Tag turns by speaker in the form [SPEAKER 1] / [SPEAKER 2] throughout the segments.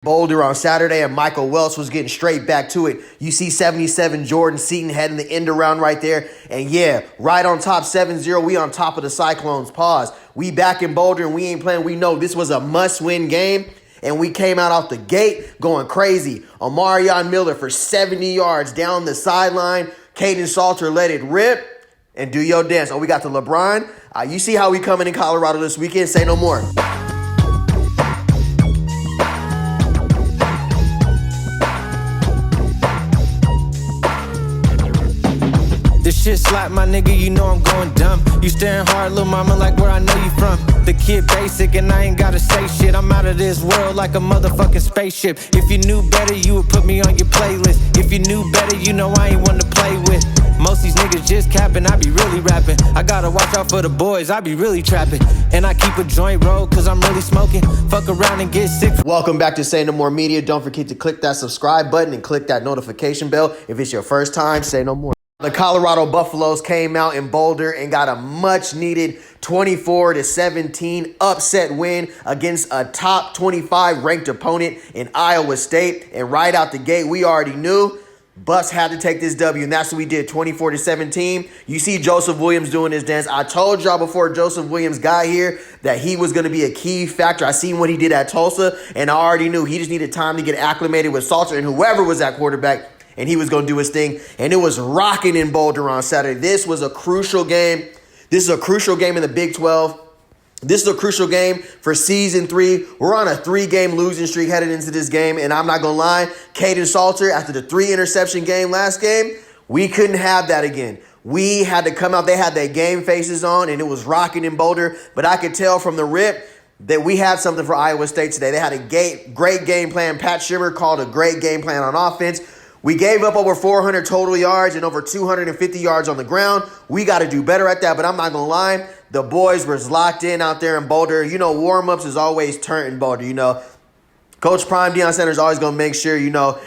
[SPEAKER 1] Boulder on Saturday, and Michael Welch was getting straight back to it. You see 77 Jordan Seaton heading the end around right there. And yeah, right on top 7-0, we on top of the Cyclones. Pause. We back in Boulder and we ain't playing. We know this was a must-win game. And we came out off the gate going crazy. Omarion Miller for 70 yards down the sideline. Kaidon Salter let it rip and do your dance. Oh, we got the LeBron. You see how we coming in Colorado this weekend. Say no more.
[SPEAKER 2] This shit slap, my nigga, you know I'm going dumb. You staring hard, little mama, like where I know you from. The kid basic and I ain't gotta say shit. I'm out of this world like a motherfucking spaceship. If you knew better, you would put me on your playlist. If you knew better, you know I ain't one to play with. Most these niggas just capping, I be really rapping. I gotta watch out for the boys, I be really trapping. And I keep a joint rolled cause I'm really smoking. Fuck around and get sick.
[SPEAKER 1] Welcome back to Say No More Media. Don't forget to click that subscribe button and click that notification bell if it's your first time. Say no more. The Colorado Buffaloes came out in Boulder and got a much-needed 24-17 upset win against a top 25 ranked opponent in Iowa State. And right out the gate, we already knew Buffs had to take this W, and that's what we did, 24-17. You see Joseph Willams doing his dance. I told y'all before Joseph Willams got here that he was going to be a key factor. I seen what he did at Tulsa, and I already knew he just needed time to get acclimated with Salter and whoever was at quarterback. And he was going to do his thing. And it was rocking in Boulder on Saturday. This was a crucial game. This is a crucial game in the Big 12. This is a crucial game for Season 3. We're on a 3-game losing streak headed into this game. And I'm not going to lie, Kaidon Salter, after the 3-interception game last game, we couldn't have that again. We had to come out. They had their game faces on, and it was rocking in Boulder. But I could tell from the rip that we had something for Iowa State today. They had a great game plan. Pat Shimmer called a great game plan on offense. We gave up over 400 total yards and over 250 yards on the ground. We got to do better at that, but I'm not going to lie. The boys were locked in out there in Boulder. You know, warm-ups is always turned in Boulder, you know. Coach Prime Deion Sanders is always going to make sure, you know,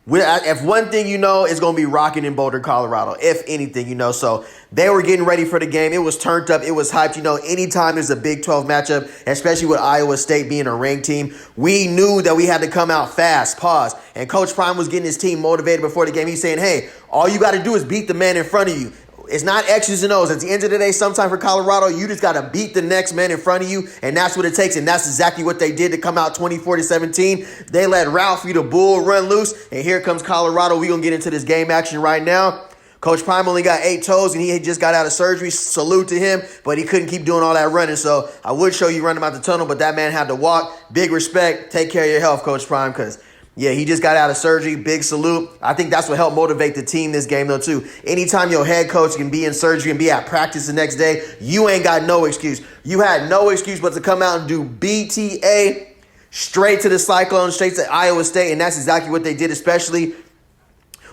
[SPEAKER 1] if one thing you know, it's going to be rocking in Boulder, Colorado, if anything, you know. So they were getting ready for the game. It was turned up. It was hyped. You know, anytime there's a Big 12 matchup, especially with Iowa State being a ranked team, we knew that we had to come out fast. Pause. And Coach Prime was getting his team motivated before the game. He's saying, hey, all you got to do is beat the man in front of you. It's not X's and O's. At the end of the day, sometime for Colorado, you just got to beat the next man in front of you, and that's what it takes, and that's exactly what they did to come out 24-17. They let Ralphie the Bull run loose, and here comes Colorado. We're going to get into this game action right now. Coach Prime only got 8 toes, and he just got out of surgery. Salute to him, but he couldn't keep doing all that running, so I would show you running out the tunnel, but that man had to walk. Big respect. Take care of your health, Coach Prime, because yeah, he just got out of surgery. Big salute. I think that's what helped motivate the team this game, though, too. Anytime your head coach can be in surgery and be at practice the next day, you ain't got no excuse. You had no excuse but to come out and do BTA straight to the Cyclones, straight to Iowa State, and that's exactly what they did, especially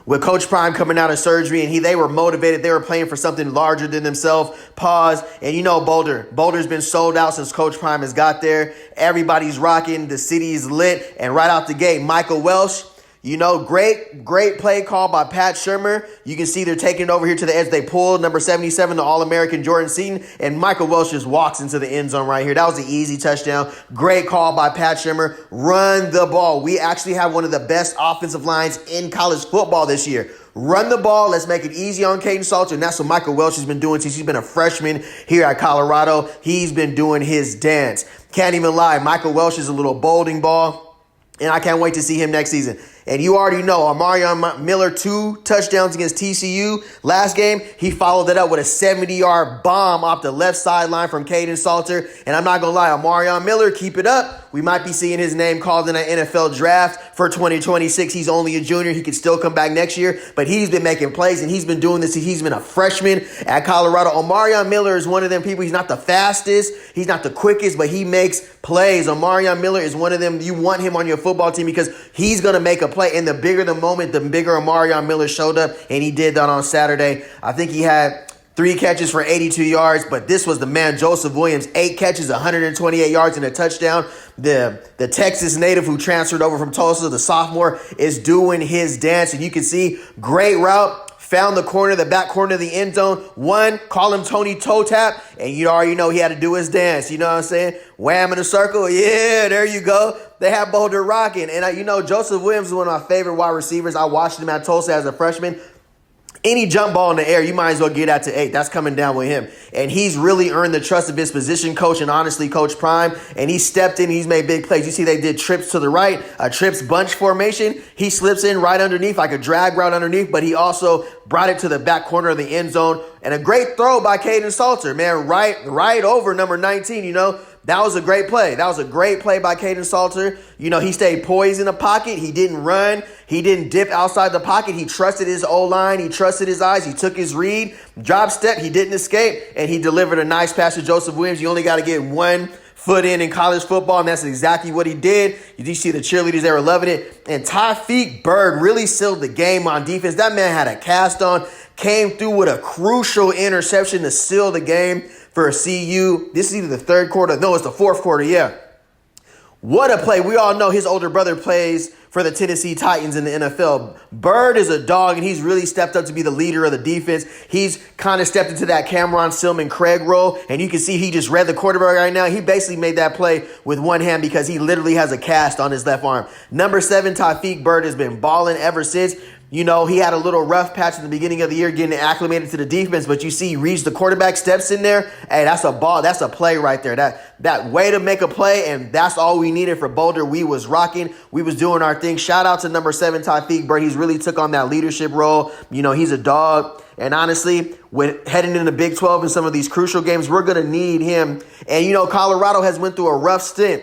[SPEAKER 1] with Coach Prime coming out of surgery, and they were motivated. They were playing for something larger than themselves. Pause. And you know Boulder's been sold out since Coach Prime has got there. Everybody's rocking. The city is lit. And right out the gate, Michael Welch, you know, great play call by Pat Shimmer. You can see they're taking it over here to the edge. They pulled number 77, the All-American Jordan Seaton, and Michael Welch just walks into the end zone right here. That was an easy touchdown. Great call by Pat Shimmer. Run the ball. We actually have one of the best offensive lines in college football this year. Run the ball. Let's make it easy on Kaidon Salter. And that's what Michael Welch has been doing since he's been a freshman here at Colorado. He's been doing his dance. Can't even lie. Michael Welch is a little bowling ball, and I can't wait to see him next season. And you already know, Omarion Miller, 2 touchdowns against TCU. Last game, he followed it up with a 70-yard bomb off the left sideline from Kaidon Salter. And I'm not going to lie, Omarion Miller, keep it up. We might be seeing his name called in an NFL draft for 2026. He's only a junior. He could still come back next year. But he's been making plays, and he's been doing this. He's been a freshman at Colorado. Omarion Miller is one of them people. He's not the fastest. He's not the quickest, but he makes plays. Omarion Miller is one of them. You want him on your football team because he's going to make a play. And the bigger the moment, the bigger Omarion Miller showed up, and he did that on Saturday. I think he had 3 catches for 82 yards, but this was the man, Joseph Willams, 8 catches, 128 yards, and a touchdown. The Texas native who transferred over from Tulsa, the sophomore, is doing his dance, and you can see great route. Found the back corner of the end zone. Call him Tony Toe Tap, and you already know he had to do his dance. You know what I'm saying? Wham in a circle. Yeah, there you go. they had Boulder rocking. And, Joseph Willams is one of my favorite wide receivers. I watched him at Tulsa as a freshman. Any jump ball in the air, you might as well get out to 8. That's coming down with him. And he's really earned the trust of his position coach and honestly Coach Prime. And he stepped in. He's made big plays. You see they did trips to the right, a trips bunch formation. He slips in right underneath like a drag route underneath, but he also brought it to the back corner of the end zone. And a great throw by Kaidon Salter, man, right over number 19, That was a great play. That was a great play by Kaidon Salter. He stayed poised in the pocket. He didn't run. He didn't dip outside the pocket. He trusted his O-line. He trusted his eyes. He took his read, drop step. He didn't escape, and he delivered a nice pass to Joseph Willams. You only got to get one foot in college football, and that's exactly what he did. You see the cheerleaders, they were loving it. And Tyreek Bird really sealed the game on defense. That man had a cast on, came through with a crucial interception to seal the game for CU. This is either the third quarter. No, it's the fourth quarter, yeah. What a play. We all know his older brother plays for the Tennessee Titans in the NFL. Bird is a dog, and he's really stepped up to be the leader of the defense. He's kind of stepped into that Cameron Stillman-Craig role, and you can see he just read the quarterback right now. He basically made that play with one hand because he literally has a cast on his left arm. Number 7, Tyreek Bird has been balling ever since. He had a little rough patch at the beginning of the year getting acclimated to the defense, but you see he reads the quarterback, steps in there. Hey, that's a ball. That's a play right there. That way to make a play, and that's all we needed for Boulder. We was rocking. We was doing our thing. Shout out to number 7, Tyreek Bird. He's really took on that leadership role. He's a dog. And honestly, when heading into the Big 12 in some of these crucial games, we're going to need him. And, Colorado has went through a rough stint.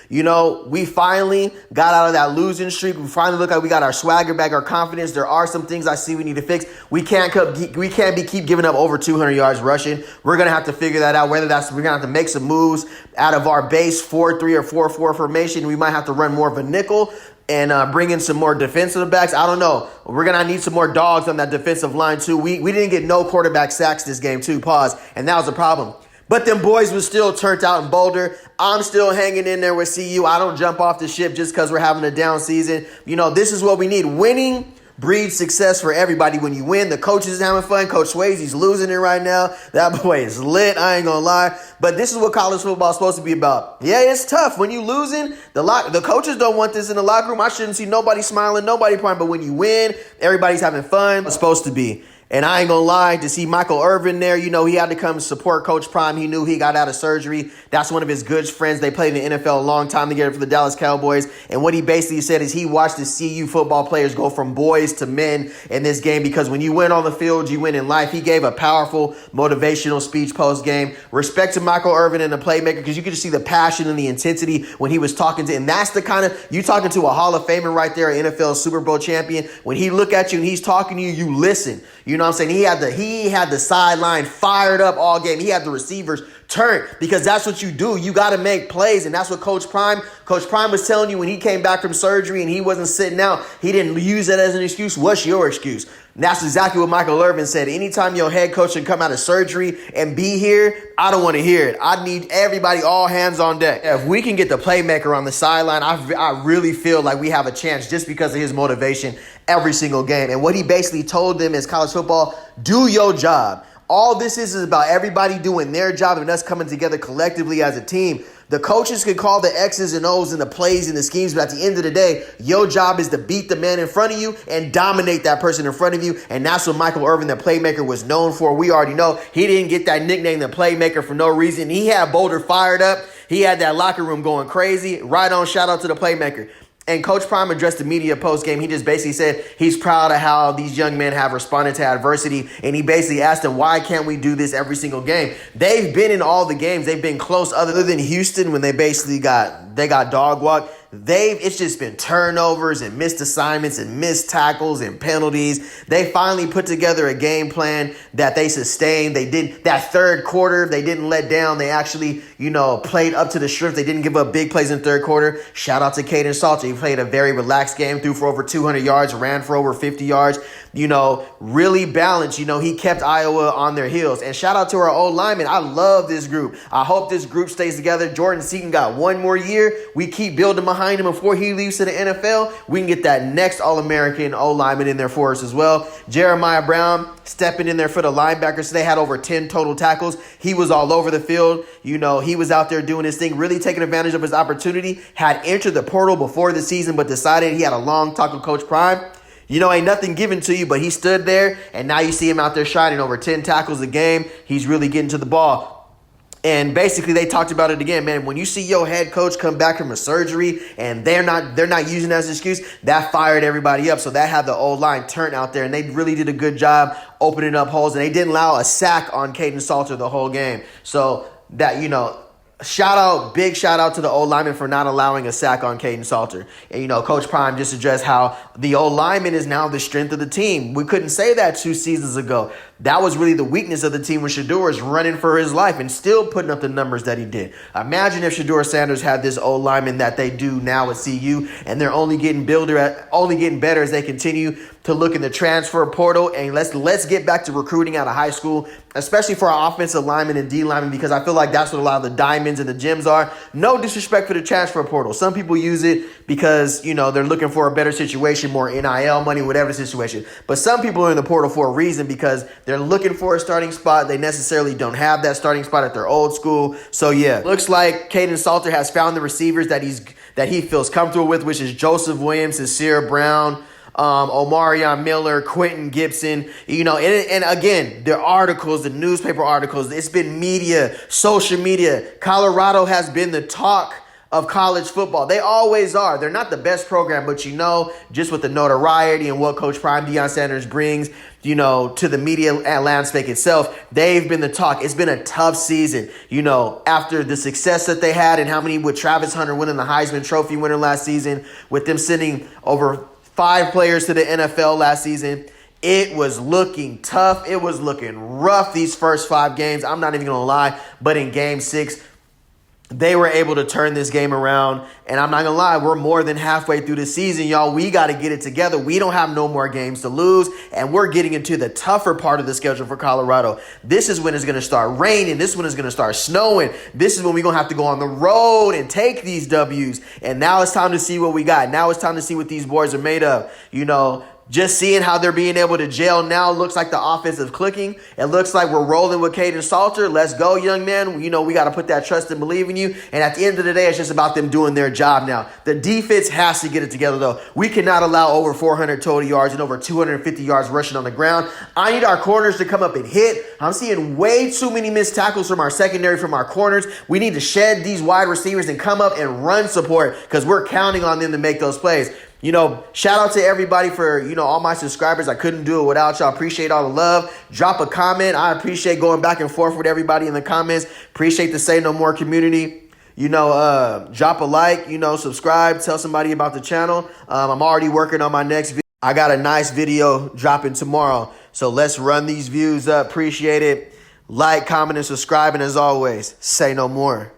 [SPEAKER 1] We finally got out of that losing streak. We finally look like we got our swagger back, our confidence. There are some things I see we need to fix. We can't keep giving up over 200 yards rushing. We're going to have to figure that out, whether we're going to have to make some moves out of our base 4-3 or 4-4 formation. We might have to run more of a nickel and bring in some more defensive backs. I don't know. We're going to need some more dogs on that defensive line, too. We didn't get no quarterback sacks this game, too. Pause. And that was a problem. But them boys was still turned out in Boulder. I'm still hanging in there with CU. I don't jump off the ship just because we're having a down season. This is what we need. Winning breeds success for everybody. When you win, the coach is having fun. Coach Swayze's losing it right now. That boy is lit. I ain't going to lie. But this is what college football is supposed to be about. Yeah, it's tough. When you losing, the coaches don't want this in the locker room. I shouldn't see nobody smiling, nobody crying. But when you win, everybody's having fun. It's supposed to be. And I ain't going to lie, to see Michael Irvin there, he had to come support Coach Prime. He knew he got out of surgery. That's one of his good friends. They played in the NFL a long time together for the Dallas Cowboys. And what he basically said is he watched the CU football players go from boys to men in this game, because when you win on the field, you win in life. He gave a powerful motivational speech post-game. Respect to Michael Irvin and the playmaker, because you could just see the passion and the intensity when he was talking to, and that's the kind of, you talking to a Hall of Famer right there, an NFL Super Bowl champion. When he look at you and he's talking to you, you listen. You know what I'm saying? He had the sideline fired up all game. He had the receivers turned, because that's what you do. You got to make plays, and that's what Coach Prime was telling you when he came back from surgery and he wasn't sitting out. He didn't use that as an excuse. What's your excuse? And that's exactly what Michael Irvin said. Anytime your head coach can come out of surgery and be here, I don't want to hear it. I need everybody, all hands on deck. If we can get the playmaker on the sideline, I really feel like we have a chance just because of his motivation every single game. And what he basically told them is, college football, do your job. All this is about everybody doing their job and us coming together collectively as a team. The coaches can call the X's and O's and the plays and the schemes, but at the end of the day, your job is to beat the man in front of you and dominate that person in front of you. And that's what Michael Irvin, the playmaker, was known for. We already know he didn't get that nickname, the playmaker, for no reason. He had Boulder fired up. He had that locker room going crazy. Right on, shout out to the playmaker. And Coach Prime addressed the media post-game. He just basically said he's proud of how these young men have responded to adversity. And he basically asked them, why can't we do this every single game? They've been in all the games. They've been close, other than Houston when they basically got dog walked. It's just been turnovers and missed assignments and missed tackles and penalties. They finally put together a game plan that they sustained. They did that third quarter. They didn't let down. They actually, played up to the strength. They didn't give up big plays in the third quarter. Shout out to Kaidon Salter. He played a very relaxed game, threw for over 200 yards, ran for over 50 yards. Really balanced. He kept Iowa on their heels. And shout out to our old linemen. I love this group. I hope this group stays together. Jordan Seaton got one more year. We keep building behind behind him before he leaves to the NFL, we can get that next All-American O-lineman in there for us as well. Jeremiah Brown stepping in there for the linebackers. So they had over 10 total tackles. He was all over the field. You know, he was out there doing his thing, really taking advantage of his opportunity. Had entered the portal before the season, but decided he had a long talk with Coach Prime. You know, ain't nothing given to you, but he stood there, and now you see him out there shining over 10 tackles a game. He's really getting to the ball. And basically, they talked about it again, man. When you see your head coach come back from a surgery and they're not using that as an excuse, that fired everybody up. So that had the O-line turned out there, and they really did a good job opening up holes. And they didn't allow a sack on Kaidon Salter the whole game. So that, you know, big shout out to the O-lineman for not allowing a sack on Kaidon Salter. And, you know, Coach Prime just addressed how the O-lineman is now the strength of the team. We couldn't say that 2 seasons ago. That was really the weakness of the team when Shedeur is running for his life and still putting up the numbers that he did. Imagine if Shedeur Sanders had this O-lineman that they do now at CU, and they're only getting better as they continue to look in the transfer portal. And let's get back to recruiting out of high school, especially for our offensive linemen and D linemen, because I feel like that's what a lot of the diamonds and the gems are. No disrespect for the transfer portal. Some people use it because, you know, they're looking for a better situation, more NIL money, whatever the situation. But some people are in the portal for a reason, because they're looking for a starting spot. They necessarily don't have that starting spot at their old school. So yeah, looks like Kaidon Salter has found the receivers that he feels comfortable with, which is Joseph Williams, Sincere Brown, Omarion Miller, Quentin Gibson, you know, and again, the articles, the newspaper articles, it's been media, social media. Colorado has been the talk of college football. They always are. They're not the best program, but, you know, just with the notoriety and what Coach Prime Deion Sanders brings, you know, to the media landscape itself, they've been the talk. It's been a tough season, you know, after the success that they had, and how many with Travis Hunter winning the Heisman Trophy winner last season, with them sending over 5 players to the NFL last season. It was looking tough. It was looking rough these first 5 games. I'm not even going to lie. But in game 6, they were able to turn this game around. And I'm not going to lie, we're more than halfway through the season, y'all. We got to get it together. We don't have no more games to lose. And we're getting into the tougher part of the schedule for Colorado. This is when it's going to start raining. This is when it's going to start snowing. This is when we're going to have to go on the road and take these W's. And now it's time to see what we got. Now it's time to see what these boys are made of. You know, just seeing how they're being able to gel now looks like the offense is clicking. It looks like we're rolling with Kaidon Salter. Let's go, young man. You know, we got to put that trust and believe in you. And at the end of the day, it's just about them doing their job now. The defense has to get it together, though. We cannot allow over 400 total yards and over 250 yards rushing on the ground. I need our corners to come up and hit. I'm seeing way too many missed tackles from our secondary, from our corners. We need to shed these wide receivers and come up and run support, because we're counting on them to make those plays. You know, shout out to everybody for, you know, all my subscribers. I couldn't do it without y'all. Appreciate all the love. Drop a comment. I appreciate going back and forth with everybody in the comments. Appreciate the Say No More community. You know, drop a like, you know, subscribe, tell somebody about the channel. I'm already working on my next video. I got a nice video dropping tomorrow. So let's run these views up. Appreciate it. Like, comment, and subscribe. And as always, say no more.